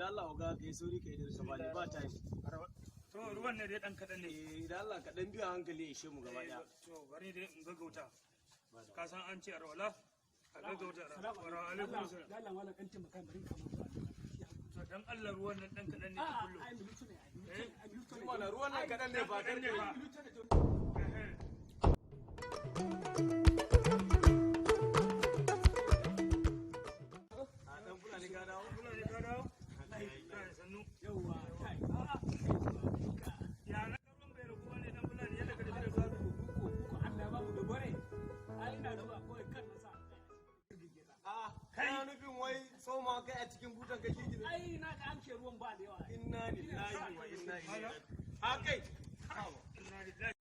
da Allah ga kai sauri kai da sabani ba time. To ruwan ne dai dan kadan ne. Da Allah ka dan biya hankali ya ishe mu gaba daya. To bari dai in gaggauta. Ka san an ce arwala? A gaggauta. Wa alaikum salam. Allah wala kan taimaka bari ka to dan Allah ruwan nan dan kadan ne kullu. ai minutu ne ai minutu ne. Mana ruwan nan kadan ne ba dan ne ba. Dan fulani ka dawo? Fulani ka dawo? Kai sannu. Yawwa kai. Ya na ruwan bai rubu ne dan fulani yadda ka tafi da gado. Ko Allah ba mu da gore. Ai ina da ba kawai kan na sa. Kana nufin wai tsoma kai a cikin butan kake gida? Ai na ga an ce ruwan ba da yawa. Inna lillahi wa inna ilaihi raji'un. Ha kai. Inna lillahi